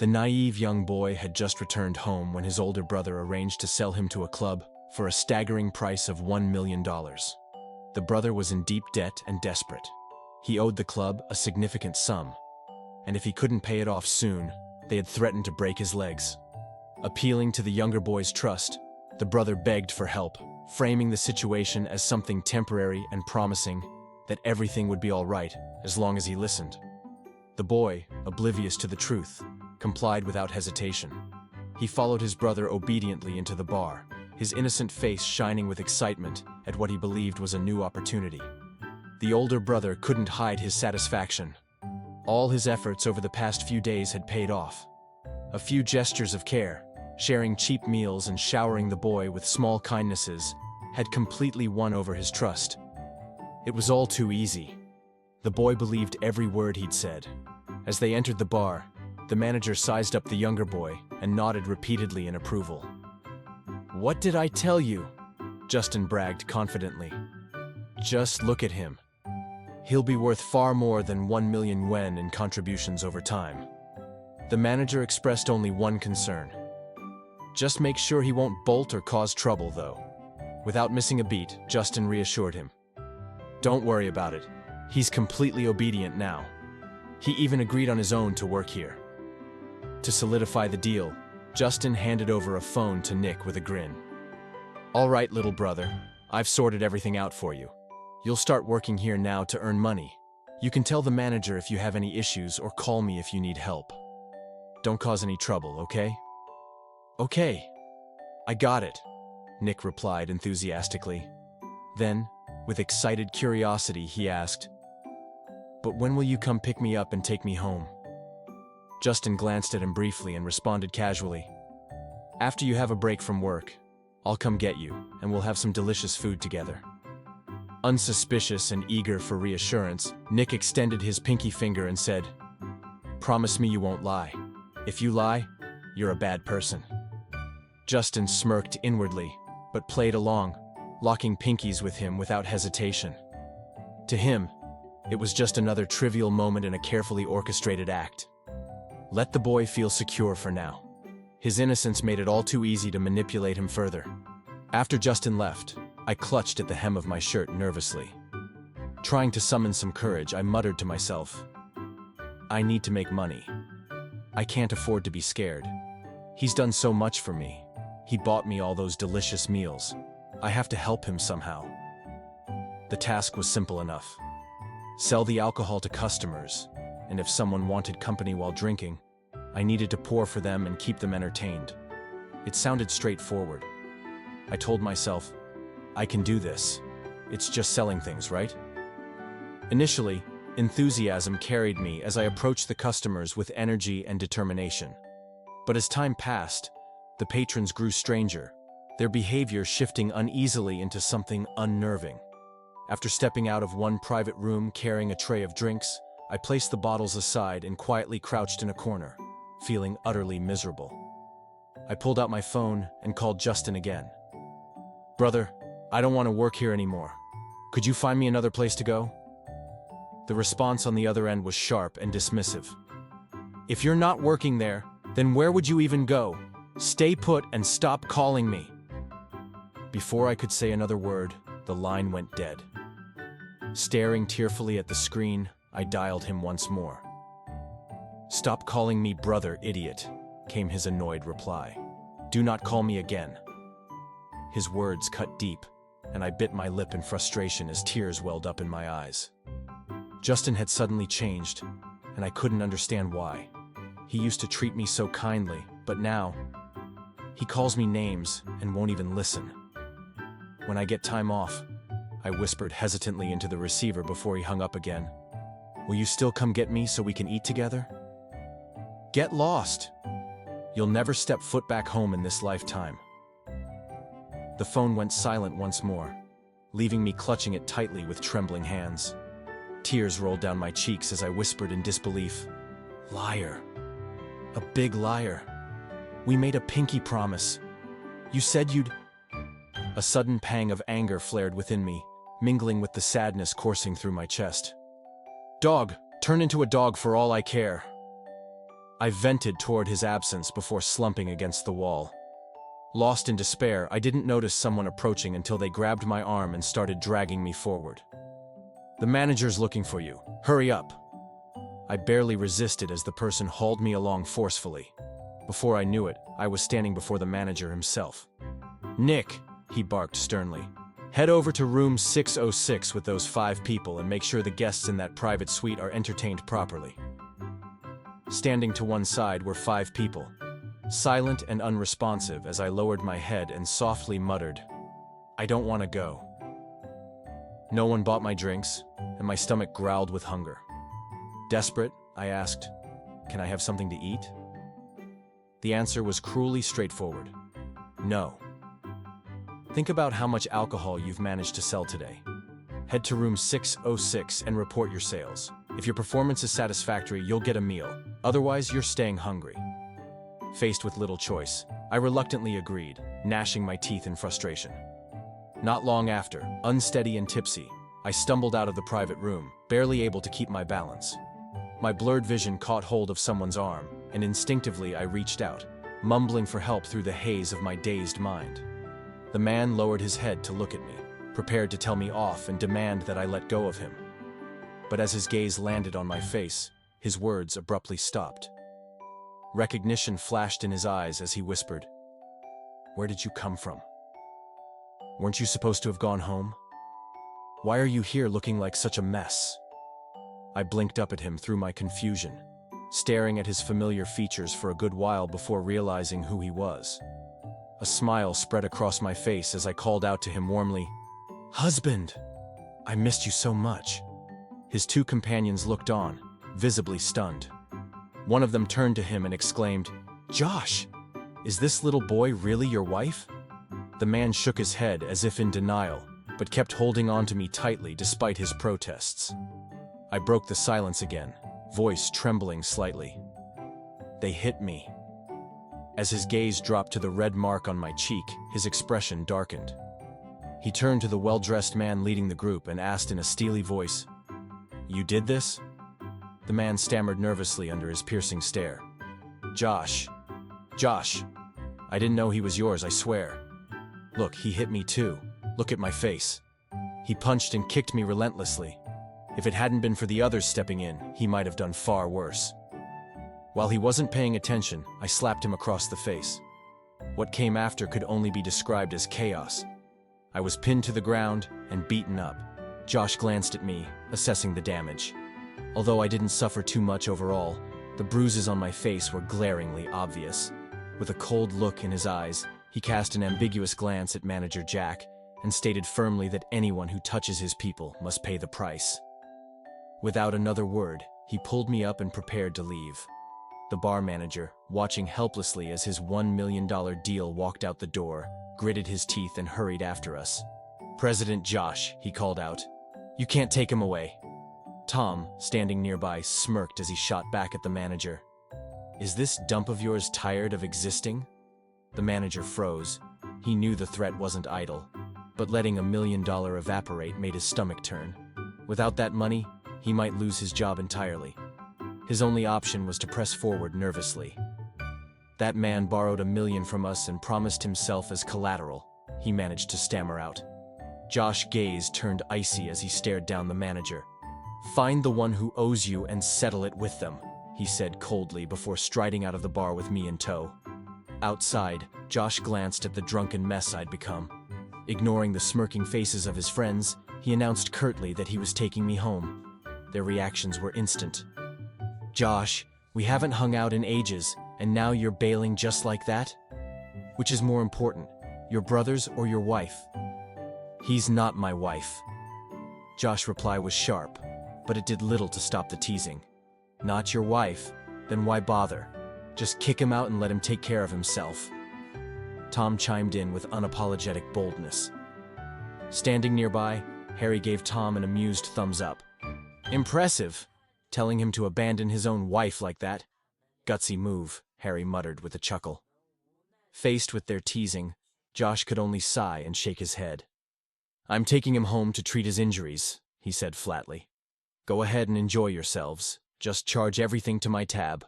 The naive young boy had just returned home when his older brother arranged to sell him to a club for a staggering price of $1 million. The brother was in deep debt and desperate. He owed the club a significant sum, and if he couldn't pay it off soon, they had threatened to break his legs. Appealing to the younger boy's trust, the brother begged for help, framing the situation as something temporary and promising that everything would be all right as long as he listened. The boy, oblivious to the truth, complied without hesitation. He followed his brother obediently into the bar, his innocent face shining with excitement at what he believed was a new opportunity. The older brother couldn't hide his satisfaction. All his efforts over the past few days had paid off. A few gestures of care, sharing cheap meals and showering the boy with small kindnesses, had completely won over his trust. It was all too easy. The boy believed every word he'd said. As they entered the bar, the manager sized up the younger boy and nodded repeatedly in approval. "What did I tell you?" Justin bragged confidently. "Just look at him. He'll be worth far more than 1 million yuan in contributions over time." The manager expressed only one concern. "Just make sure he won't bolt or cause trouble, though." Without missing a beat, Justin reassured him. "Don't worry about it. He's completely obedient now. He even agreed on his own to work here." To solidify the deal, Justin handed over a phone to Nick with a grin. "All right, little brother, I've sorted everything out for you. You'll start working here now to earn money. You can tell the manager if you have any issues or call me if you need help. Don't cause any trouble, okay?" "Okay, I got it," Nick replied enthusiastically. Then, with excited curiosity, he asked, "But when will you come pick me up and take me home?" Justin glanced at him briefly and responded casually, "After you have a break from work, I'll come get you, and we'll have some delicious food together." Unsuspicious and eager for reassurance, Nick extended his pinky finger and said, "Promise me you won't lie. If you lie, you're a bad person." Justin smirked inwardly, but played along, locking pinkies with him without hesitation. To him, it was just another trivial moment in a carefully orchestrated act. Let the boy feel secure for now. His innocence made it all too easy to manipulate him further. After Justin left, I clutched at the hem of my shirt nervously. Trying to summon some courage, I muttered to myself, "I need to make money. I can't afford to be scared. He's done so much for me. He bought me all those delicious meals. I have to help him somehow." The task was simple enough. Sell the alcohol to customers, and if someone wanted company while drinking, I needed to pour for them and keep them entertained. It sounded straightforward. I told myself, I can do this. It's just selling things, right? Initially, enthusiasm carried me as I approached the customers with energy and determination. But as time passed, the patrons grew stranger, their behavior shifting uneasily into something unnerving. After stepping out of one private room carrying a tray of drinks, I placed the bottles aside and quietly crouched in a corner, feeling utterly miserable. I pulled out my phone and called Justin again. "Brother, I don't want to work here anymore. Could you find me another place to go?" The response on the other end was sharp and dismissive. "If you're not working there, then where would you even go? Stay put and stop calling me." Before I could say another word, the line went dead. Staring tearfully at the screen, I dialed him once more. "Stop calling me brother, idiot," came his annoyed reply. "Do not call me again." His words cut deep, and I bit my lip in frustration as tears welled up in my eyes. Justin had suddenly changed, and I couldn't understand why. He used to treat me so kindly, but now, he calls me names and won't even listen. When I get time off, I whispered hesitantly into the receiver before he hung up again, "Will you still come get me so we can eat together?" "Get lost. You'll never step foot back home in this lifetime." The phone went silent once more, leaving me clutching it tightly with trembling hands. Tears rolled down my cheeks as I whispered in disbelief, "Liar. A big liar. We made a pinky promise. You said you'd—" A sudden pang of anger flared within me, mingling with the sadness coursing through my chest. "Dog, turn into a dog for all I care." I vented toward his absence before slumping against the wall. Lost in despair, I didn't notice someone approaching until they grabbed my arm and started dragging me forward. "The manager's looking for you. Hurry up." I barely resisted as the person hauled me along forcefully. Before I knew it, I was standing before the manager himself. "Nick," he barked sternly, "head over to room 606 with those 5 people and make sure the guests in that private suite are entertained properly." Standing to one side were 5 people, silent and unresponsive as I lowered my head and softly muttered, "I don't want to go." No one bought my drinks, and my stomach growled with hunger. Desperate, I asked, "Can I have something to eat?" The answer was cruelly straightforward. No. Think about how much alcohol you've managed to sell today. Head to room 606 and report your sales. If your performance is satisfactory, you'll get a meal. Otherwise, you're staying hungry. Faced with little choice, I reluctantly agreed, gnashing my teeth in frustration. Not long after, unsteady and tipsy, I stumbled out of the private room, barely able to keep my balance. My blurred vision caught hold of someone's arm, and instinctively I reached out, mumbling for help through the haze of my dazed mind. The man lowered his head to look at me, prepared to tell me off and demand that I let go of him. But as his gaze landed on my face, his words abruptly stopped. Recognition flashed in his eyes as he whispered, "Where did you come from? Weren't you supposed to have gone home? Why are you here looking like such a mess?" I blinked up at him through my confusion, staring at his familiar features for a good while before realizing who he was. A smile spread across my face as I called out to him warmly, "Husband! I missed you so much." His 2 companions looked on, visibly stunned. One of them turned to him and exclaimed, "Josh, is this little boy really your wife?" The man shook his head as if in denial, but kept holding on to me tightly despite his protests. I broke the silence again, voice trembling slightly. "They hit me." As his gaze dropped to the red mark on my cheek, his expression darkened. He turned to the well-dressed man leading the group and asked in a steely voice, "You did this?" The man stammered nervously under his piercing stare. Josh, I didn't know he was yours, I swear. Look, he hit me too. Look at my face." He punched and kicked me relentlessly. If it hadn't been for the others stepping in, he might have done far worse. While he wasn't paying attention, I slapped him across the face. What came after could only be described as chaos. I was pinned to the ground and beaten up. Josh glanced at me, assessing the damage. Although I didn't suffer too much overall, the bruises on my face were glaringly obvious. With a cold look in his eyes, he cast an ambiguous glance at Manager Jack and stated firmly that anyone who touches his people must pay the price. Without another word, he pulled me up and prepared to leave. The bar manager, watching helplessly as his $1 million deal walked out the door, gritted his teeth and hurried after us. "President Josh," he called out. "You can't take him away." Tom, standing nearby, smirked as he shot back at the manager. "Is this dump of yours tired of existing?" The manager froze. He knew the threat wasn't idle, but letting $1 million evaporate made his stomach turn. Without that money, he might lose his job entirely. His only option was to press forward nervously. "That man borrowed $1 million from us and promised himself as collateral," he managed to stammer out. Josh's gaze turned icy as he stared down the manager. "Find the one who owes you and settle it with them," he said coldly before striding out of the bar with me in tow. Outside, Josh glanced at the drunken mess I'd become. Ignoring the smirking faces of his friends, he announced curtly that he was taking me home. Their reactions were instant. "Josh, we haven't hung out in ages, and now you're bailing just like that? Which is more important, your brothers or your wife?" "He's not my wife." Josh's reply was sharp, but it did little to stop the teasing. "Not your wife? Then why bother? Just kick him out and let him take care of himself." Tom chimed in with unapologetic boldness. Standing nearby, Harry gave Tom an amused thumbs up. "Impressive, telling him to abandon his own wife like that. Gutsy move," Harry muttered with a chuckle. Faced with their teasing, Josh could only sigh and shake his head. "I'm taking him home to treat his injuries," he said flatly. "Go ahead and enjoy yourselves. Just charge everything to my tab."